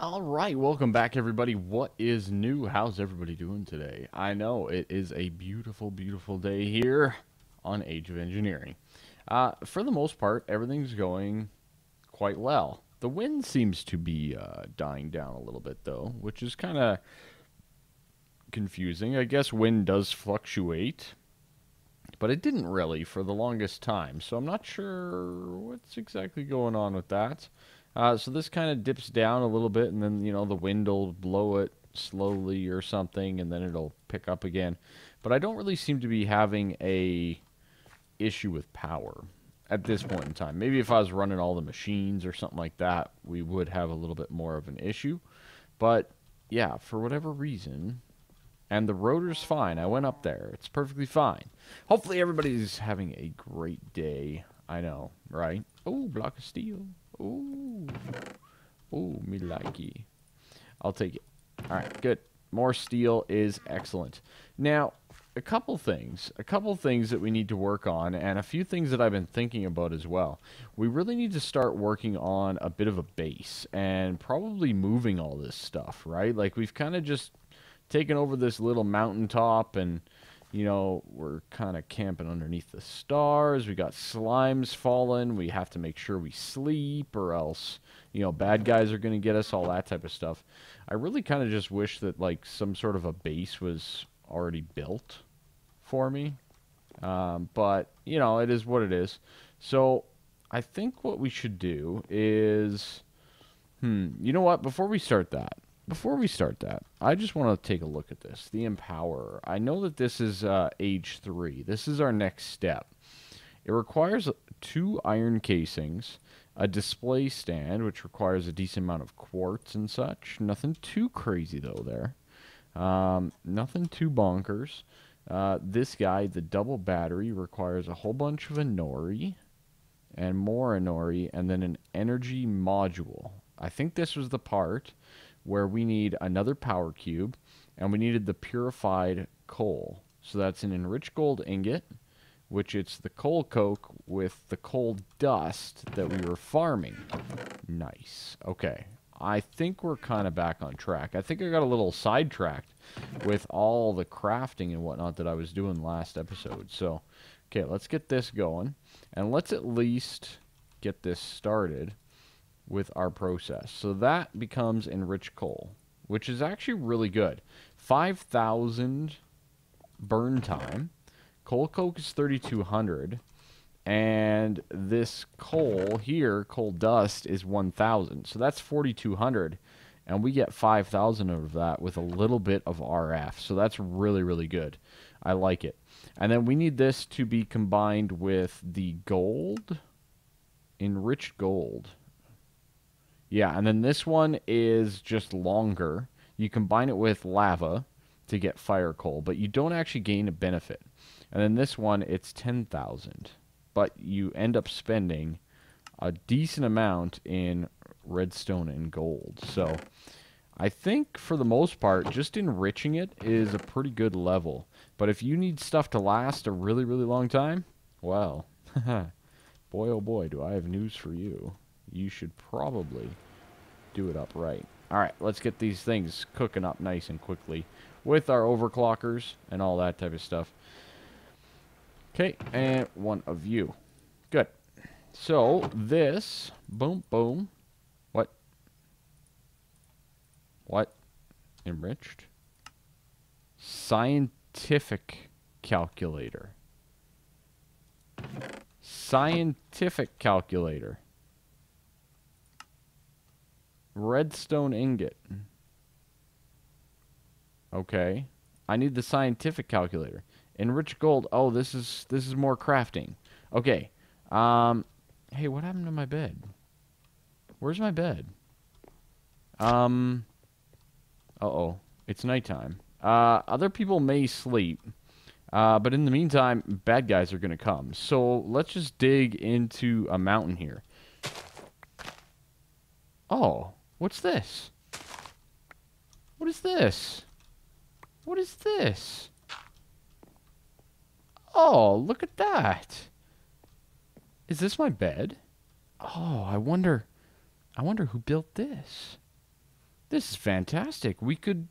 All right, welcome back, everybody. What is new? How's everybody doing today? I know it is a beautiful, beautiful day here on Age of Engineering. For the most part, everything's going quite well. The wind seems to be dying down a little bit, though, which is kind of confusing. I guess wind does fluctuate, but it didn't really for the longest time, so I'm not sure what's exactly going on with that. So this kind of dips down a little bit, and then the wind will blow it slowly or something, and then it'll pick up again. But I don't really seem to be having a issue with power at this point in time. Maybe if I was running all the machines or something like that, we would have a little bit more of an issue. But yeah, for whatever reason, and the rotor's fine. I went up there. It's perfectly fine. Hopefully everybody's having a great day. I know, right? Oh, block of steel. Ooh. Ooh, me likey. I'll take it. All right, good. More steel is excellent. Now, a couple things that we need to work on, and a few things that I've been thinking about as well. We really need to start working on a bit of a base and probably moving all this stuff, right? Like, we've kind of just taken over this little mountaintop, and we're kind of camping underneath the stars. We got slimes falling. We have to make sure we sleep, or else bad guys are going to get us, all that type of stuff. I really kind of just wish that like some sort of a base was already built for me, but it is what it is. So I think what we should do is you know what, before we start that, I just want to take a look at this. The Empowerer. I know that this is age 3. This is our next step. It requires 2 iron casings, a display stand, which requires a decent amount of quartz and such. Nothing too crazy, though, there. Nothing too bonkers. This guy, the double battery, requires a whole bunch of Inori, and more Inori, and then an energy module. I think this was the part where we need another power cube, and we needed the purified coal. So that's an enriched gold ingot, which it's the coal coke with the coal dust that we were farming. Nice. Okay. I think we're kind of back on track. I think I got a little sidetracked with all the crafting and whatnot that I was doing last episode. So, okay, let's get this going, and let's at least get this started with our process. So that becomes enriched coal, which is actually really good. 5,000 burn time. Coal coke is 3,200. And this coal here, coal dust, is 1,000. So that's 4,200. And we get 5,000 out of that with a little bit of RF. So that's really, really good. I like it. And then we need this to be combined with the gold. Enriched gold. Yeah, and then this one is just longer. You combine it with lava to get fire coal, but you don't actually gain a benefit. And then this one, it's 10,000. But you end up spending a decent amount in redstone and gold. So I think for the most part, just enriching it is a pretty good level. But if you need stuff to last a really, really long time, well, boy oh boy, do I have news for you. You should probably do it upright. Alright, let's get these things cooking up nice and quickly with our overclockers and all that type of stuff. Okay, and one of you. Good. So, this, boom, boom. What? What? Enriched? Scientific calculator. Scientific calculator. Redstone ingot. Okay. I need the scientific calculator. Enriched gold. Oh, this is more crafting. Okay. Hey, what happened to my bed? Where's my bed? Uh-oh. It's nighttime. Other people may sleep. But in the meantime, bad guys are going to come. So let's just dig into a mountain here. Oh, what's this? What is this? What is this? Oh, look at that. Is this my bed? Oh, I wonder who built this. This is fantastic. We could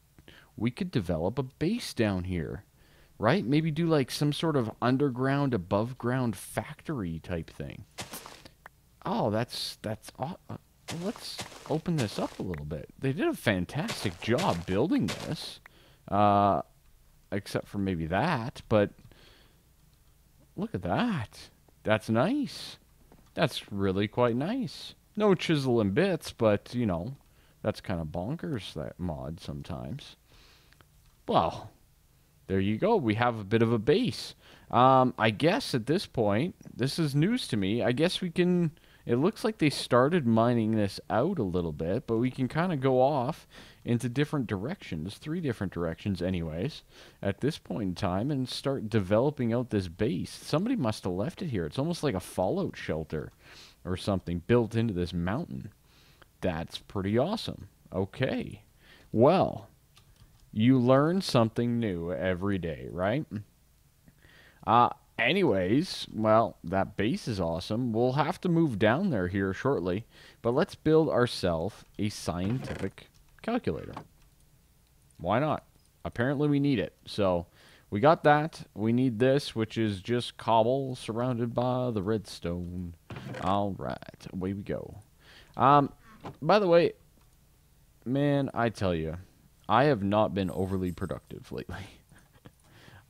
develop a base down here, right? Maybe do like some sort of underground, above ground factory type thing. Oh, let's open this up a little bit. They did a fantastic job building this, uh, except for maybe that. But look at that. That's nice. That's really quite nice. No chisel and bits, but you know, that's kind of bonkers, that mod sometimes. Well, there you go. We have a bit of a base. I guess at this point, this is news to me. I guess we can. It looks like they started mining this out a little bit, but we can kind of go off into different directions, 3 different directions, anyways, at this point in time, and start developing out this base. Somebody must have left it here. It's almost like a fallout shelter or something built into this mountain. That's pretty awesome. Okay. Well, you learn something new every day, right? Anyways, well, that base is awesome. We'll have to move down there here shortly, but let's build ourselves a scientific calculator. Why not? Apparently we need it. So we got that. We need this, which is just cobble surrounded by the redstone. All right, away we go. By the way, man, I tell you, I have not been overly productive lately.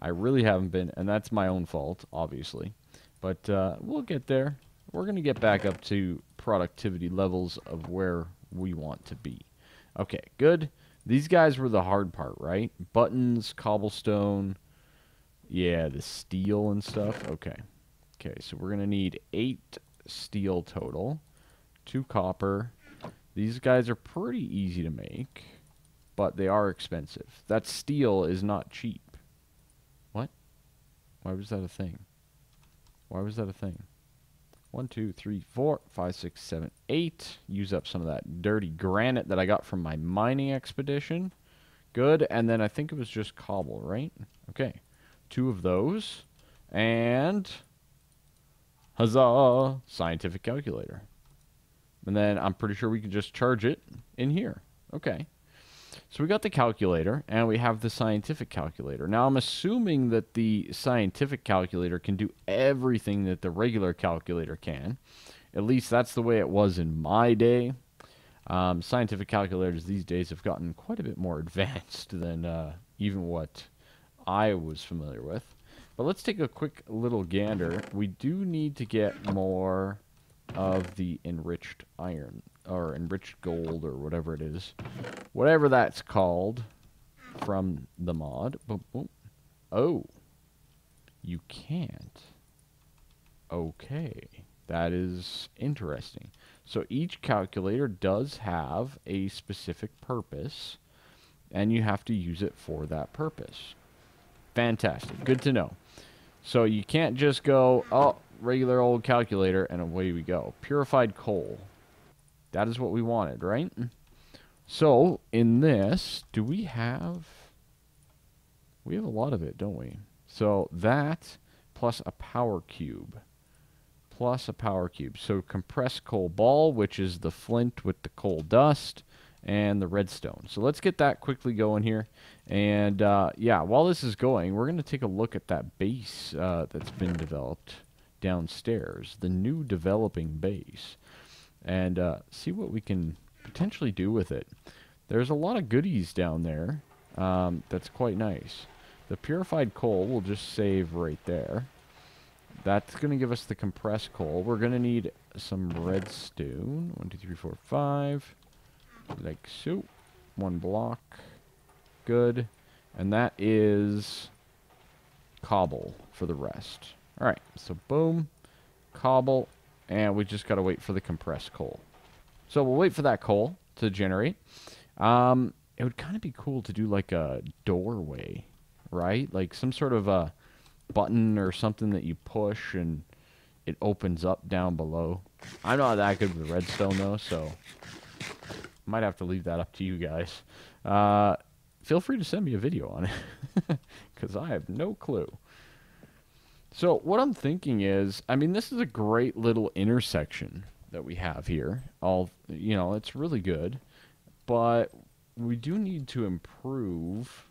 I really haven't been, and that's my own fault, obviously. But we'll get there. We're going to get back up to productivity levels of where we want to be. Okay, good. These guys were the hard part, right? Buttons, cobblestone, yeah, the steel and stuff. Okay. Okay, so we're going to need 8 steel total, 2 copper. These guys are pretty easy to make, but they are expensive. That steel is not cheap. What? Why was that a thing? Why was that a thing? 1, 2, 3, 4, 5, 6, 7, 8. Use up some of that dirty granite that I got from my mining expedition. Good. And then I think it was just cobble, right? Okay. 2 of those. And huzzah! Scientific calculator. And then I'm pretty sure we can just charge it in here. Okay. So we got the calculator, and we have the scientific calculator. Now, I'm assuming that the scientific calculator can do everything that the regular calculator can. At least that's the way it was in my day. Scientific calculators these days have gotten quite a bit more advanced than even what I was familiar with. But let's take a quick little gander. We do need to get more of the enriched iron, or enriched gold, or whatever it is. Whatever that's called from the mod. Boom, boom. Oh, you can't. Okay, that is interesting. So each calculator does have a specific purpose, and you have to use it for that purpose. Fantastic. Good to know. So you can't just go, oh, regular old calculator, and away we go. Purified coal. That is what we wanted, right? So, in this, do we have... We have a lot of it, don't we? So, that plus a power cube. Plus a power cube. So, compressed coal ball, which is the flint with the coal dust, and the redstone. So, let's get that quickly going here. And, yeah, while this is going, we're going to take a look at that base that's been developed downstairs. The new developing base. And see what we can potentially do with it. There's a lot of goodies down there. That's quite nice. The purified coal we'll just save right there. That's going to give us the compressed coal. We're going to need some redstone. 1, 2, 3, 4, 5. Like so. 1 block. Good. And that is cobble for the rest. Alright, so boom. Cobble. And we just got to wait for the compressed coal. So we'll wait for that coal to generate. It would kind of be cool to do like a doorway, right? Like some sort of a button or something that you push and it opens up down below. I'm not that good with redstone though, so might have to leave that up to you guys. Feel free to send me a video on it because I have no clue. So what I'm thinking is, I mean, this is a great little intersection that we have here. It's really good. But we do need to improve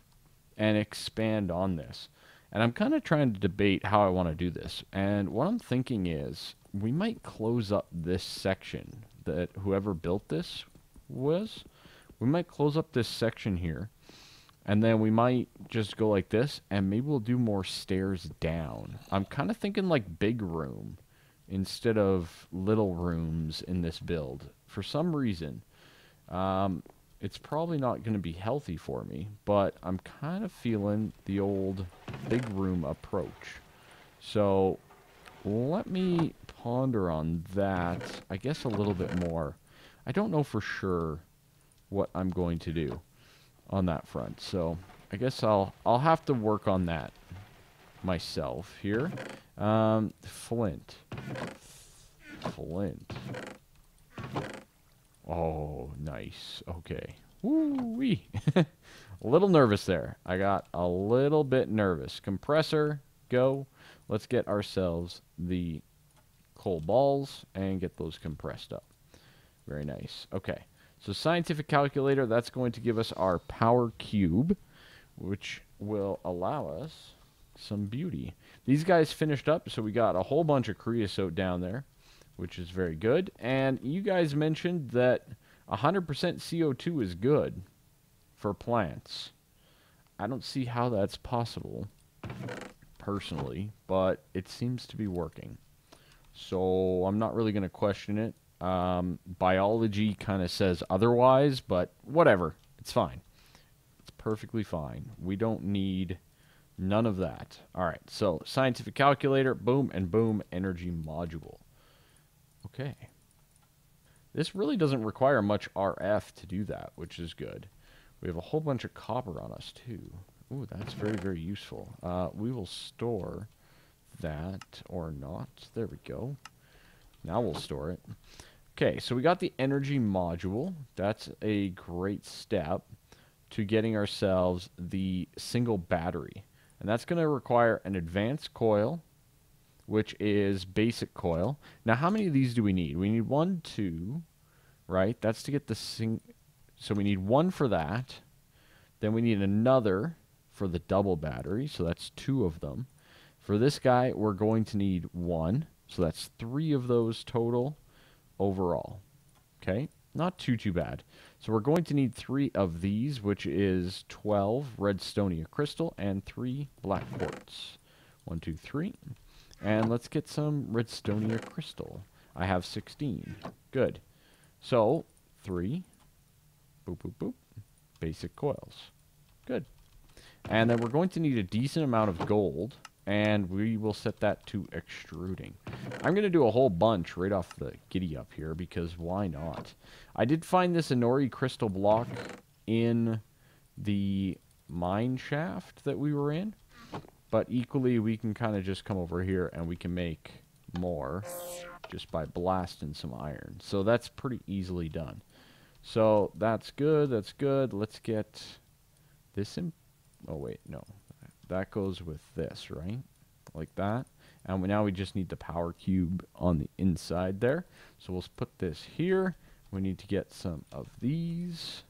and expand on this. And I'm kind of trying to debate how I want to do this. And what I'm thinking is we might close up this section that whoever built this was. We might close up this section here. And then we might just go like this. And maybe we'll do more stairs down. I'm kind of thinking like big room instead of little rooms in this build. For some reason, it's probably not going to be healthy for me, but I'm kind of feeling the old big room approach. So let me ponder on that, I guess, a little bit more. I don't know for sure what I'm going to do on that front, so I guess I'll have to work on that myself here. Flint. Oh, nice. Okay. Woo-wee. A little nervous there. I got a little bit nervous. Compressor, go. Let's get ourselves the coal balls and get those compressed up. Very nice. Okay. So scientific calculator, that's going to give us our power cube, which will allow us some beauty. These guys finished up, so we got a whole bunch of creosote down there, which is very good. And you guys mentioned that 100% CO2 is good for plants. I don't see how that's possible, personally, but it seems to be working. So I'm not really going to question it. Biology kind of says otherwise, but whatever. It's fine. It's perfectly fine. We don't need none of that. All right, so scientific calculator, boom, and boom, energy module. Okay. This really doesn't require much RF to do that, which is good. We have a whole bunch of copper on us, too. Ooh, that's very, very useful. We will store that or not. There we go. Now we'll store it. Okay, so we got the energy module. That's a great step to getting ourselves the single battery. And that's going to require an advanced coil, which is basic coil. Now, how many of these do we need? We need 1, 2, right? That's to get the so we need 1 for that. Then we need another for the double battery, so that's 2 of them. For this guy, we're going to need 1, so that's 3 of those total overall. Okay, not too bad. So we're going to need 3 of these, which is 12 redstonia crystal and 3 black quartz. 1, 2, 3. And let's get some redstonia crystal. I have 16. Good. So, 3. Boop, boop, boop. Basic coils. Good. And then we're going to need a decent amount of gold, and we will set that to extruding. I'm going to do a whole bunch right off the giddy up here, because why not? I did find this Inori crystal block in the mine shaft that we were in. But equally, we can kind of just come over here and we can make more just by blasting some iron. So that's pretty easily done. So that's good, that's good. Let's get this in. Oh, wait, no. That goes with this, right? Like that. And now we just need the power cube on the inside there. So we'll put this here. We need to get some of these.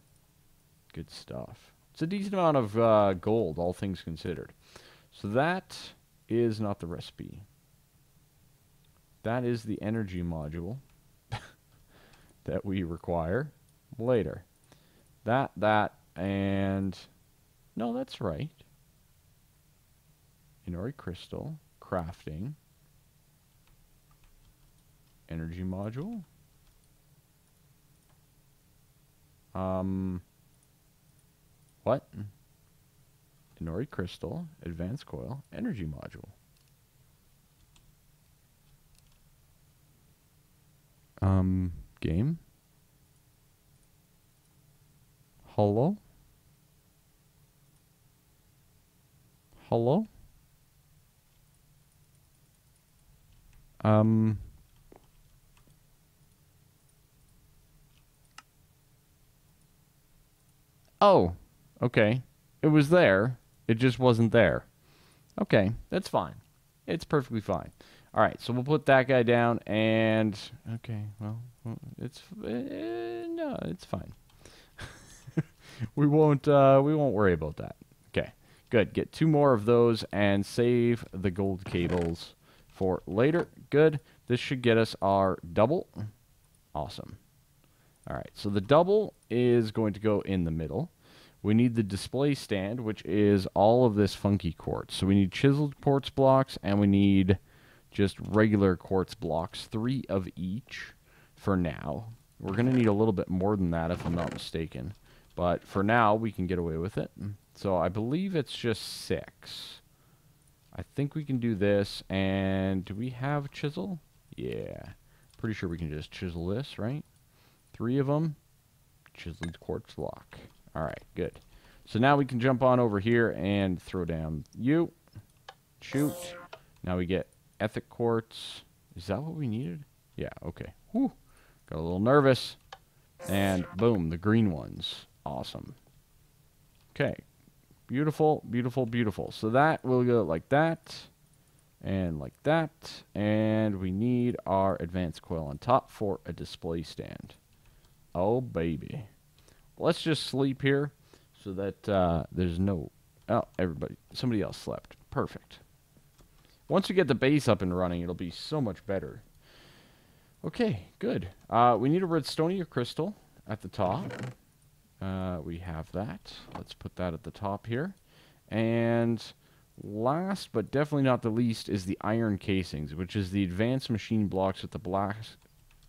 Good stuff. It's a decent amount of gold, all things considered. So that is not the recipe. That is the energy module that we require later. That, and... No, that's right. Inori crystal, crafting, energy module. What? Inori crystal, advanced coil, energy module. Game? Hello? Hello? Oh, okay. It was there. It just wasn't there. Okay, that's fine. It's perfectly fine. All right, so we'll put that guy down, and okay, well, it's no, it's fine. We won't worry about that. Okay, good. Get 2 more of those and save the gold cables for later. Good. This should get us our double. Awesome. All right, so the double is going to go in the middle. We need the display stand, which is all of this funky quartz. So we need chiseled quartz blocks, and we need just regular quartz blocks, 3 of each for now. We're going to need a little bit more than that if I'm not mistaken. But for now, we can get away with it. So I believe it's just 6. I think we can do this. And do we have chisel? Yeah. Pretty sure we can just chisel this, right? 3 of them. Chiseled quartz block. All right, good. So now we can jump on over here and throw down you. Shoot. Now we get ethic quartz. Is that what we needed? Yeah, okay. Whew. Got a little nervous. And boom, the green ones. Awesome. Okay. Beautiful, beautiful, beautiful. So that will go like that. And like that. And we need our advanced coil on top for a display stand. Oh, baby. Let's just sleep here so that there's no... Oh, somebody else slept. Perfect. Once we get the base up and running, it'll be so much better. Okay, good. We need a redstonia crystal at the top. We have that. Let's put that at the top here. And last but definitely not the least is the iron casings, which is the advanced machine blocks with the black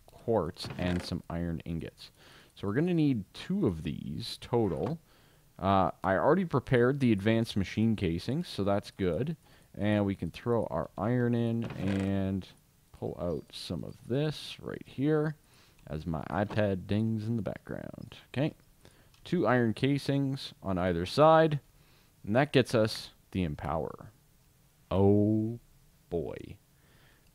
quartz and some iron ingots. So we're going to need 2 of these total. I already prepared the advanced machine casings, so that's good. And we can throw our iron in and pull out some of this right here as my iPad dings in the background. Okay. 2 iron casings on either side. And that gets us the empower. Oh, boy.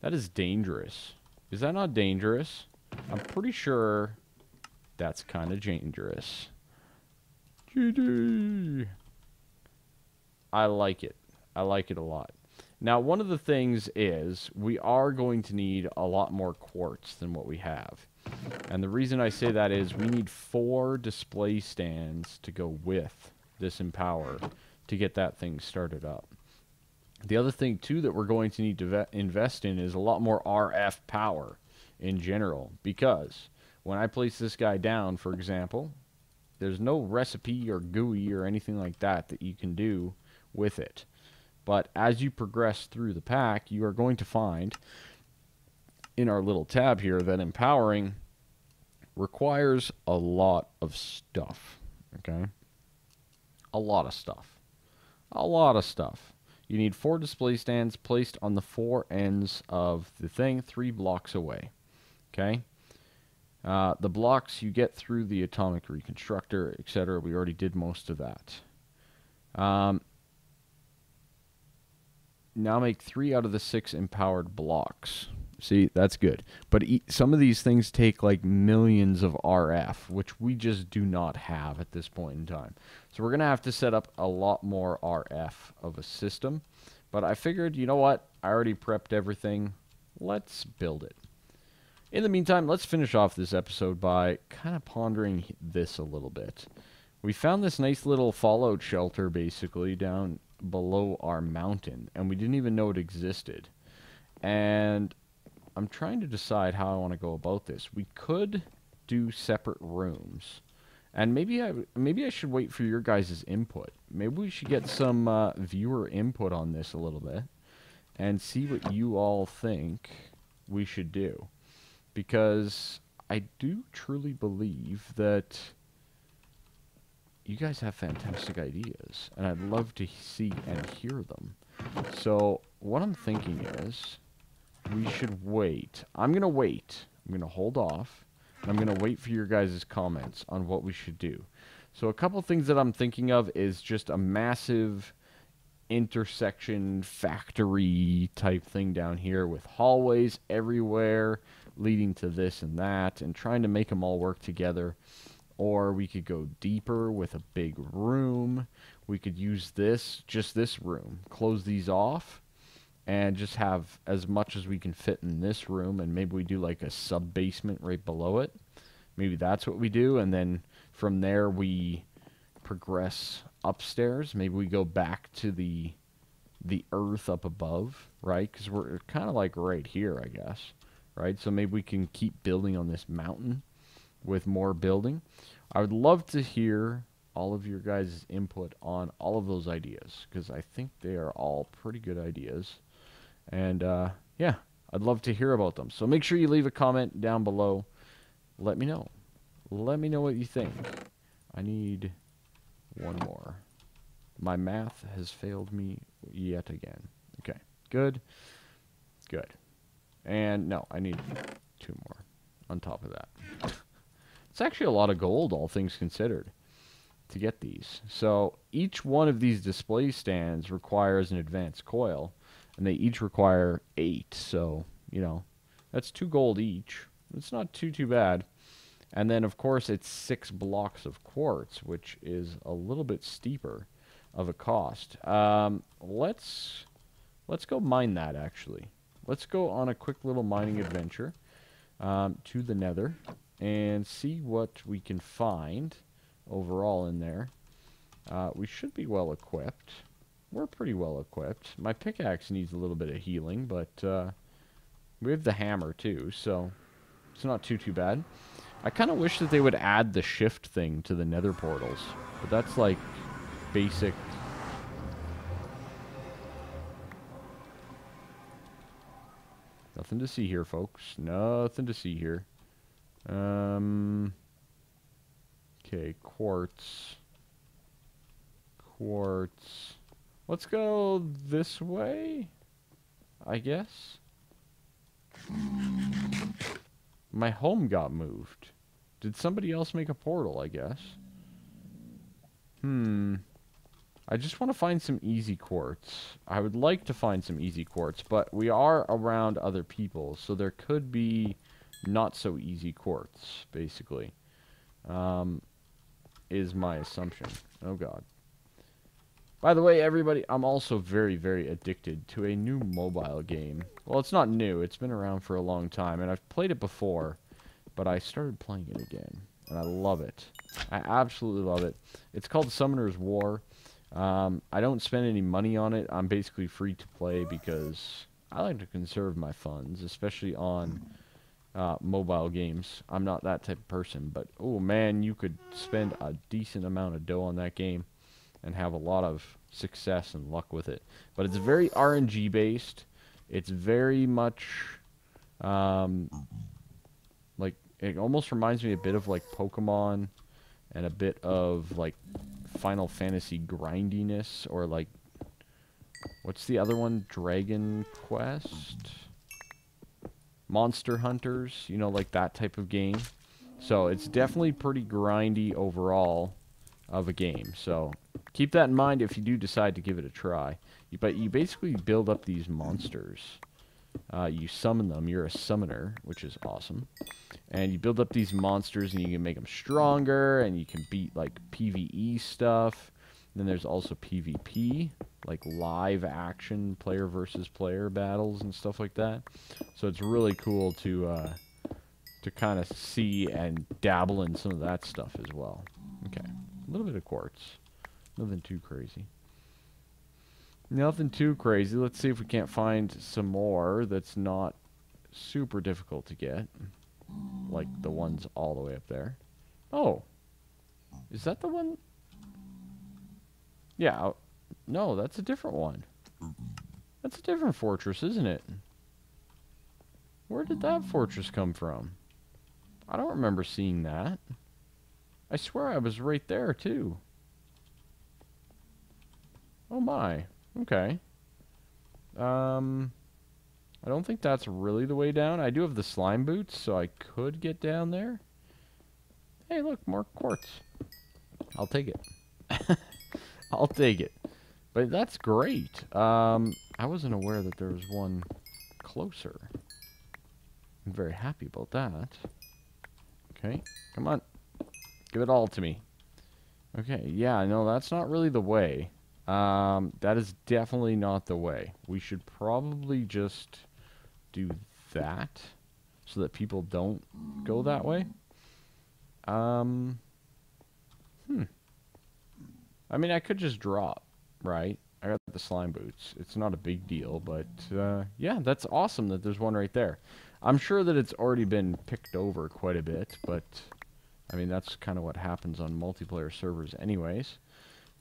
That is dangerous. Is that not dangerous? I'm pretty sure... That's kind of dangerous. GG. I like it. I like it a lot. Now, one of the things is we are going to need a lot more quartz than what we have. And the reason I say that is we need 4 display stands to go with this Empower to get that thing started up. The other thing, too, that we're going to need to invest in is a lot more RF power in general, because when I place this guy down, for example, there's no recipe or GUI or anything like that that you can do with it. But as you progress through the pack, you are going to find in our little tab here that empowering requires a lot of stuff. Okay? A lot of stuff. A lot of stuff. You need 4 display stands placed on the 4 ends of the thing, 3 blocks away. Okay? The blocks you get through the atomic reconstructor, etc. We already did most of that. Now make 3 out of the 6 empowered blocks. See, that's good. But some of these things take like millions of RF, which we just do not have at this point in time. So we're going to have to set up a lot more RF of a system. But I figured, you know what? I already prepped everything. Let's build it. In the meantime, let's finish off this episode by kind of pondering this a little bit. We found this nice little fallout shelter, basically, down below our mountain, and we didn't even know it existed. And I'm trying to decide how I want to go about this. We could do separate rooms, and maybe I should wait for your guys' input. Maybe we should get some viewer input on this a little bit, and see what you all think we should do. Because I do truly believe that you guys have fantastic ideas, and I'd love to see and hear them. So what I'm thinking is we should wait. I'm going to wait. I'm going to hold off, and I'm going to wait for your guys' comments on what we should do. So a couple things that I'm thinking of is just a massive intersection factory type thing down here with hallways everywhere leading to this and that, and trying to make them all work together. Or we could go deeper with a big room. We could use this, just this room, close these off, and just have as much as we can fit in this room, and maybe we do like a sub-basement right below it. Maybe that's what we do, and then from there we progress upstairs. Maybe we go back to the earth up above, right? Because we're kind of like right here, I guess, right? So maybe we can keep building on this mountain with more building. I would love to hear all of your guys' input on all of those ideas, because I think they are all pretty good ideas. And yeah, I'd love to hear about them. So make sure you leave a comment down below. Let me know. Let me know what you think. I need one more. My math has failed me yet again. Okay, good. Good. And no, I need 2 more on top of that. It's actually a lot of gold, all things considered, to get these. So each one of these display stands requires an advanced coil, and they each require 8. So, you know, that's 2 gold each. It's not too bad. And then, of course, it's 6 blocks of quartz, which is a little bit steeper of a cost. Let's go mine that, actually. Let's go on a quick little mining adventure to the nether and see what we can find overall in there. We should be well equipped. We're pretty well equipped. My pickaxe needs a little bit of healing, but we have the hammer too, so it's not too bad. I kind of wish that they would add the shift thing to the nether portals, but that's like basic. Nothing to see here, folks. Nothing to see here. Okay, quartz. Quartz. Let's go this way, I guess. My home got moved. Did somebody else make a portal, I guess? I just want to find some easy quartz. I would like to find some easy quartz, but we are around other people, so there could be not so easy quartz, basically. Is my assumption. Oh god. By the way, everybody, I'm also very, very addicted to a new mobile game. Well, it's not new. It's been around for a long time, and I've played it before, but I started playing it again, and I love it. I absolutely love it. It's called Summoner's War. I don't spend any money on it. I'm basically free to play because I like to conserve my funds, especially on mobile games. I'm not that type of person, but oh man, you could spend a decent amount of dough on that game and have a lot of success and luck with it. But it's very RNG based. It's very much like, it almost reminds me a bit of like Pokemon and a bit of like Final Fantasy grindiness, or like, what's the other one? Dragon Quest? Monster Hunters, you know, like that type of game. So it's definitely pretty grindy overall of a game. So keep that in mind if you do decide to give it a try. But you basically build up these monsters. You summon them. You're a summoner, which is awesome. And you build up these monsters, and you can make them stronger, and you can beat, like, PvE stuff. And then there's also PvP, like live action player versus player battles and stuff like that. So it's really cool to kind of see and dabble in some of that stuff as well. Okay, a little bit of quartz. Nothing too crazy. Nothing too crazy. Let's see if we can't find some more that's not super difficult to get. Like the ones all the way up there. Oh. Is that the one? Yeah. No, that's a different one. That's a different fortress, isn't it? Where did that fortress come from? I don't remember seeing that. I swear I was right there, too. Oh my. Okay. I don't think that's really the way down. I do have the slime boots, so I could get down there. Hey, look, more quartz. I'll take it. I'll take it. But that's great. I wasn't aware that there was one closer. I'm very happy about that. Okay, come on. Give it all to me. Okay, yeah, no, that's not really the way. That is definitely not the way. We should probably just do that so that people don't go that way. I mean, I could just drop, right? I got the slime boots. It's not a big deal, but yeah, that's awesome that there's one right there. I'm sure that it's already been picked over quite a bit, but I mean, that's kind of what happens on multiplayer servers anyways.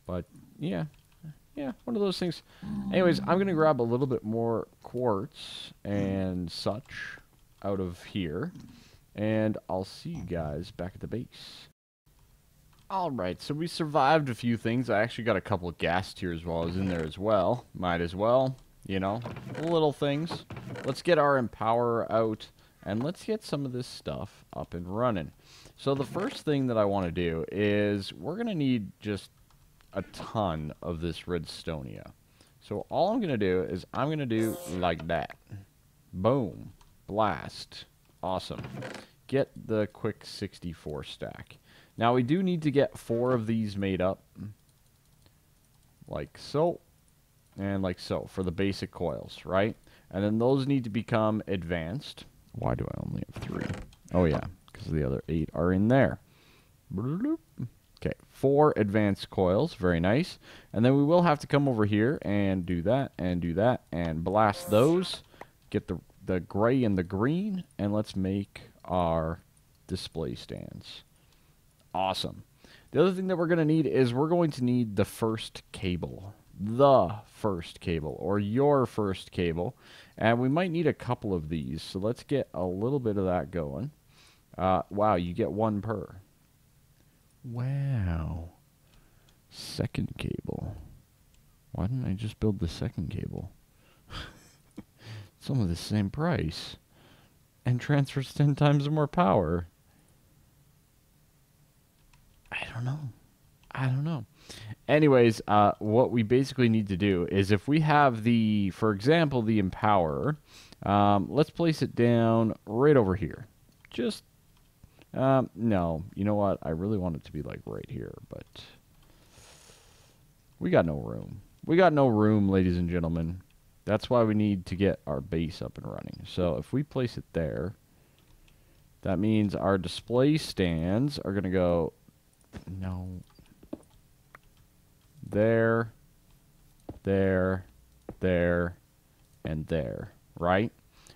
But yeah, yeah, one of those things. Anyways, I'm going to grab a little bit more quartz and such out of here, and I'll see you guys back at the base. Alright, so we survived a few things. I actually got a couple of gas tiers while I was in there as well. Might as well, you know, little things. Let's get our Empower out, and let's get some of this stuff up and running. So the first thing that I want to do is we're going to need just a ton of this redstonia. So all I'm going to do is I'm going to do like that. Boom. Blast. Awesome. Get the quick 64 stack. Now, we do need to get 4 of these made up, like so, and like so, for the basic coils, right? And then those need to become advanced. Why do I only have 3? Oh, yeah, because the other 8 are in there. Okay, 4 advanced coils, very nice. And then we will have to come over here and do that, and blast those. Get the gray and the green, and let's make our display stands. Awesome. The other thing that we're going to need is we're going to need the first cable. The first cable, or your first cable. And we might need a couple of these, so let's get a little bit of that going. Wow, you get 1 per. Wow. Second cable. Why didn't I just build the second cable? It's almost the same price. And transfers 10 times more power. I don't know. Anyways, what we basically need to do is if we have the, for example, the Empower, let's place it down right over here. Just, no, you know what? I really want it to be like right here, but we got no room. We got no room, ladies and gentlemen. That's why we need to get our base up and running. So if we place it there, that means our display stands are going to go, no, there, there, there, and there, right?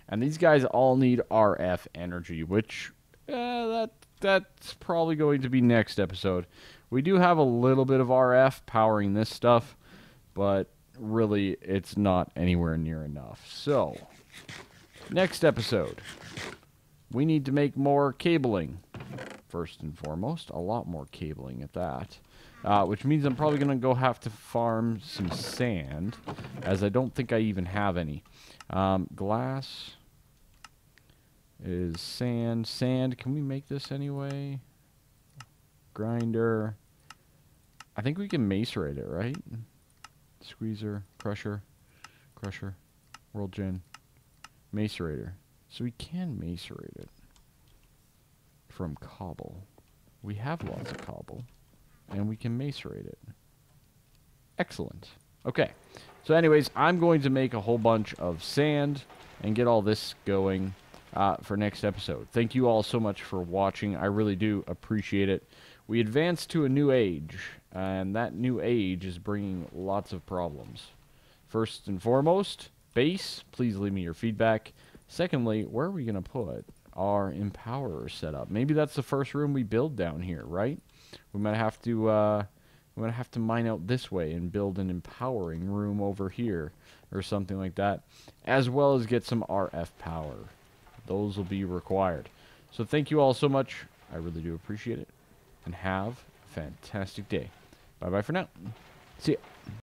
And these guys all need RF energy, which that's probably going to be next episode. We do have a little bit of RF powering this stuff, but really it's not anywhere near enough. So, next episode, we need to make more cabling. First and foremost, a lot more cabling at that. Which means I'm probably going to go have to farm some sand, as I don't think I even have any. Glass is sand. Sand, can we make this anyway? Grinder. I think we can macerate it, right? Squeezer, crusher, world gen, macerator. So we can macerate it from cobble. We have lots of cobble, and we can macerate it. Excellent. Okay, so anyways, I'm going to make a whole bunch of sand and get all this going for next episode. Thank you all so much for watching. I really do appreciate it. We advanced to a new age, and that new age is bringing lots of problems. First and foremost, base, please leave me your feedback. Secondly, where are we going to put our Empower setup? Maybe that's the first room we build down here, right? We might have to mine out this way and build an empowering room over here or something like that, as well as get some RF power. Those will be required. So thank you all so much. I really do appreciate it. And have a fantastic day. Bye-bye for now. See ya.